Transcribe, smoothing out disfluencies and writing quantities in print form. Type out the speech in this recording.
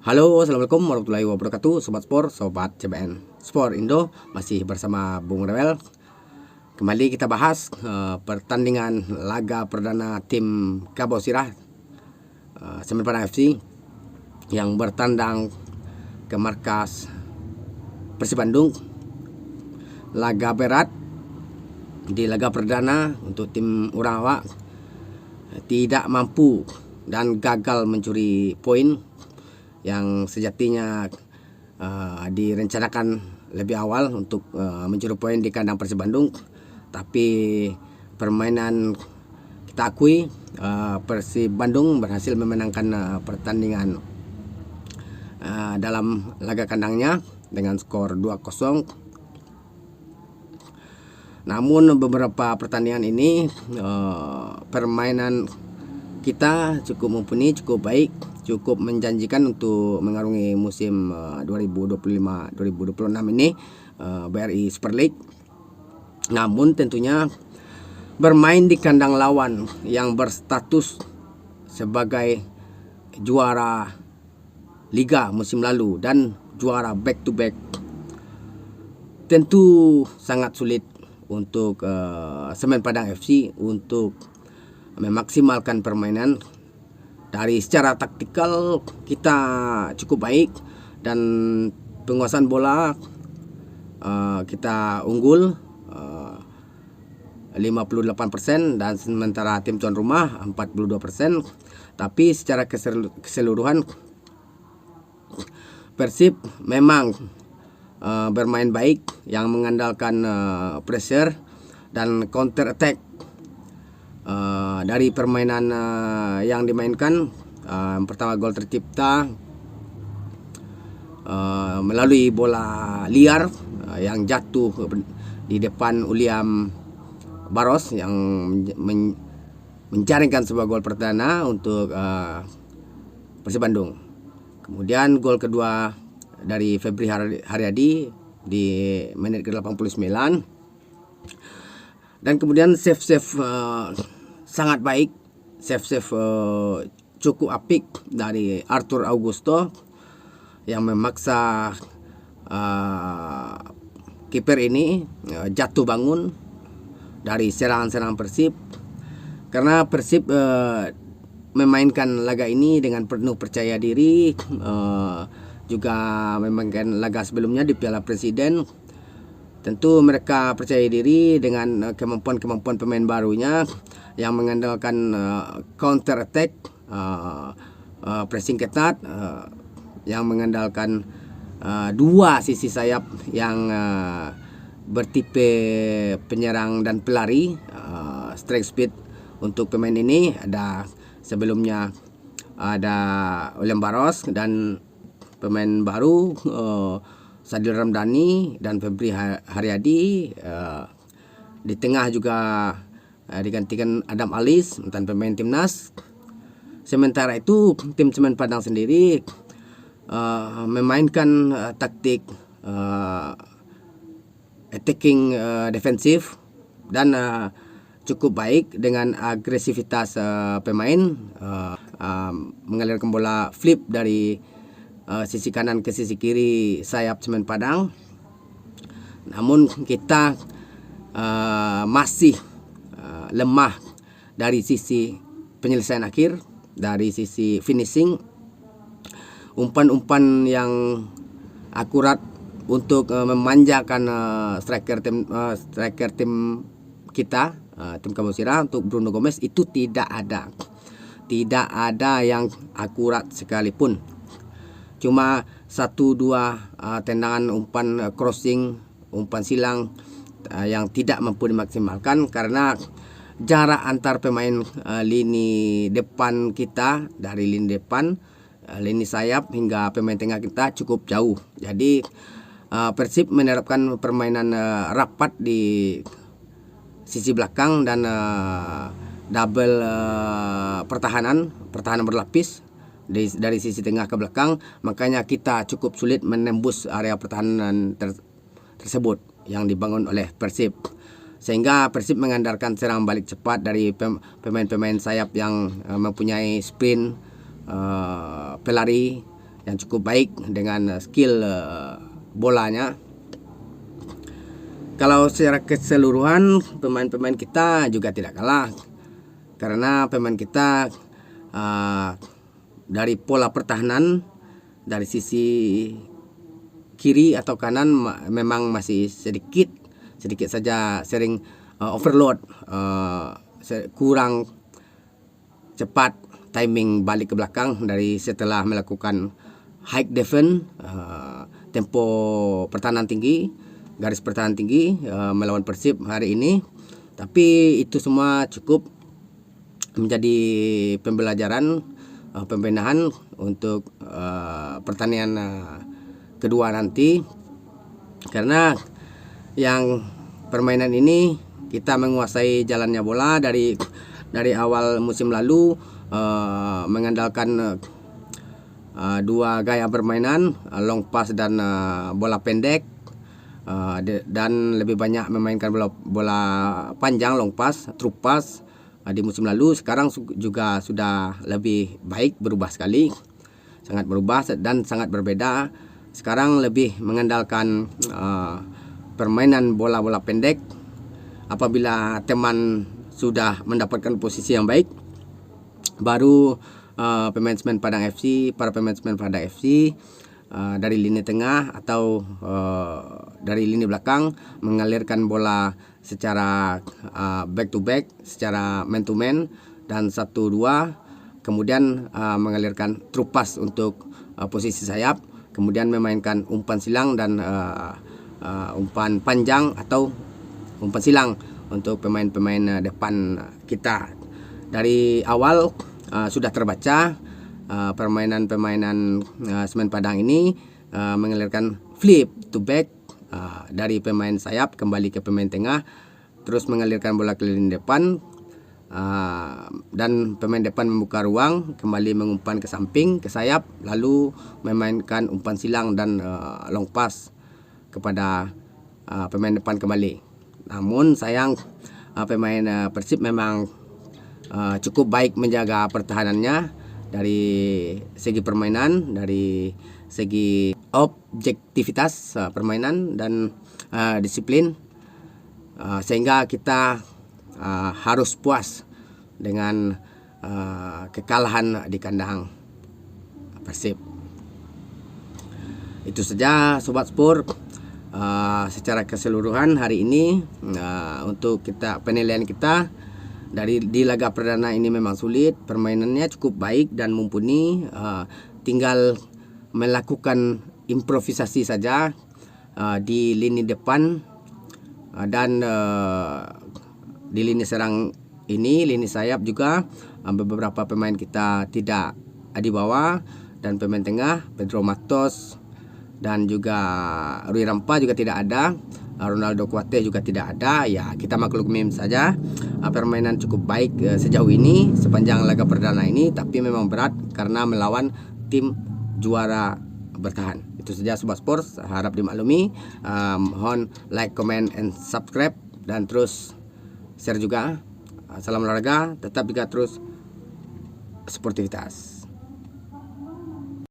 Halo, assalamualaikum warahmatullahi wabarakatuh, sobat sport, sobat CBN Sport Indo, masih bersama Bung Rewel. Kembali kita bahas pertandingan laga perdana tim Kabau Sirah Semen Padang FC yang bertandang ke markas Persib Bandung. Laga berat di laga perdana untuk tim Urang Awak tidak mampu dan gagal mencuri poin yang sejatinya direncanakan lebih awal untuk mencuri poin di kandang Persib Bandung. Tapi permainan kita akui Persib Bandung berhasil memenangkan pertandingan dalam laga kandangnya dengan skor 2-0. Namun beberapa pertandingan ini permainan kita cukup mumpuni, cukup baik, cukup menjanjikan untuk mengarungi musim 2025-2026 ini BRI Super League. Namun tentunya bermain di kandang lawan yang berstatus sebagai juara Liga musim lalu dan juara back to back tentu sangat sulit untuk Semen Padang FC untuk memaksimalkan permainan. Dari secara taktikal kita cukup baik dan penguasaan bola kita unggul 58% dan sementara tim tuan rumah 42%. Tapi secara keseluruhan Persib memang bermain baik yang mengandalkan pressure dan counter attack. Dari permainan yang dimainkan, pertama gol tercipta melalui bola liar yang jatuh di depan Uliam Baros yang menjaringkan sebuah gol perdana untuk Persib Bandung. Kemudian gol kedua dari Febri Haryadi di menit ke-89. Dan kemudian save sangat baik, save cukup apik dari Arthur Augusto yang memaksa kiper ini jatuh bangun dari serangan-serangan Persib, karena Persib memainkan laga ini dengan penuh percaya diri, juga memainkan laga sebelumnya di Piala Presiden. Tentu mereka percaya diri dengan kemampuan pemain barunya yang mengandalkan counter attack, pressing ketat, yang mengandalkan dua sisi sayap yang bertipe penyerang dan pelari. Strike speed untuk pemain ini ada sebelumnya ada William Baros dan pemain baru Sadil Ramdhani dan Febri Haryadi. Di tengah juga digantikan Adam Alis, mantan pemain timnas. Sementara itu tim Semen Padang sendiri memainkan taktik attacking defensif dan cukup baik dengan agresivitas pemain, mengalirkan bola flip dari sisi kanan ke sisi kiri sayap Semen Padang. Namun kita masih lemah dari sisi penyelesaian akhir, dari sisi finishing. Umpan-umpan yang akurat untuk memanjakan striker tim kita, tim Kabau Sirah, untuk Bruno Gomez itu tidak ada yang akurat sekalipun. Cuma 1-2 tendangan umpan crossing, umpan silang yang tidak mampu dimaksimalkan karena jarak antar pemain lini depan kita, dari lini depan, lini sayap hingga pemain tengah kita cukup jauh. Jadi Persib menerapkan permainan rapat di sisi belakang dan double pertahanan berlapis dari sisi tengah ke belakang. Makanya kita cukup sulit menembus area pertahanan tersebut yang dibangun oleh Persib, sehingga Persib mengandalkan serangan balik cepat dari pemain-pemain sayap yang mempunyai sprint, pelari yang cukup baik dengan skill bolanya. Kalau secara keseluruhan pemain-pemain kita juga tidak kalah, karena pemain kita dari pola pertahanan dari sisi kiri atau kanan memang masih sedikit saja sering overload, kurang cepat timing balik ke belakang dari setelah melakukan high defense, tempo pertahanan tinggi, garis pertahanan tinggi melawan Persib hari ini. Tapi itu semua cukup menjadi pembelajaran, pembenahan untuk pertandingan kedua nanti, karena yang permainan ini kita menguasai jalannya bola dari awal musim lalu, mengandalkan dua gaya permainan, long pass dan bola pendek, dan lebih banyak memainkan bola panjang, long pass, through pass di musim lalu. Sekarang juga sudah lebih baik, berubah sekali, sangat berubah dan sangat berbeda. Sekarang lebih mengandalkan permainan bola-bola pendek. Apabila teman sudah mendapatkan posisi yang baik, baru para pemain Padang FC dari lini tengah atau dari lini belakang mengalirkan bola secara back to back, secara man to man dan 1-2, kemudian mengalirkan through pass untuk posisi sayap, kemudian memainkan umpan silang dan umpan panjang atau umpan silang untuk pemain-pemain depan kita. Dari awal sudah terbaca permainan Semen Padang ini mengalirkan flip to back, dari pemain sayap kembali ke pemain tengah, terus mengalirkan bola ke lini depan, dan pemain depan membuka ruang, kembali mengumpan ke samping, ke sayap, lalu memainkan umpan silang dan long pass kepada pemain depan kembali. Namun sayang pemain Persib memang cukup baik menjaga pertahanannya dari segi permainan, dari segi objektivitas permainan dan disiplin, sehingga kita harus puas dengan kekalahan di kandang Persib. Itu saja Sobat Sport, secara keseluruhan hari ini untuk penilaian kita di laga perdana ini. Memang sulit, permainannya cukup baik dan mumpuni, tinggal melakukan improvisasi saja di lini depan dan di lini serang ini, lini sayap juga beberapa pemain kita tidak di bawah, dan pemain tengah Pedro Matos dan juga Rui Rampa juga tidak ada, Ronaldo Kuate juga tidak ada. Ya, kita maklumin saja, permainan cukup baik sejauh ini sepanjang laga perdana ini, tapi memang berat karena melawan tim juara bertahan. Itu saja Sobat Sports, harap dimaklumi. Mohon like, comment, and subscribe, dan terus share juga. Salam olahraga, tetap juga terus sportivitas.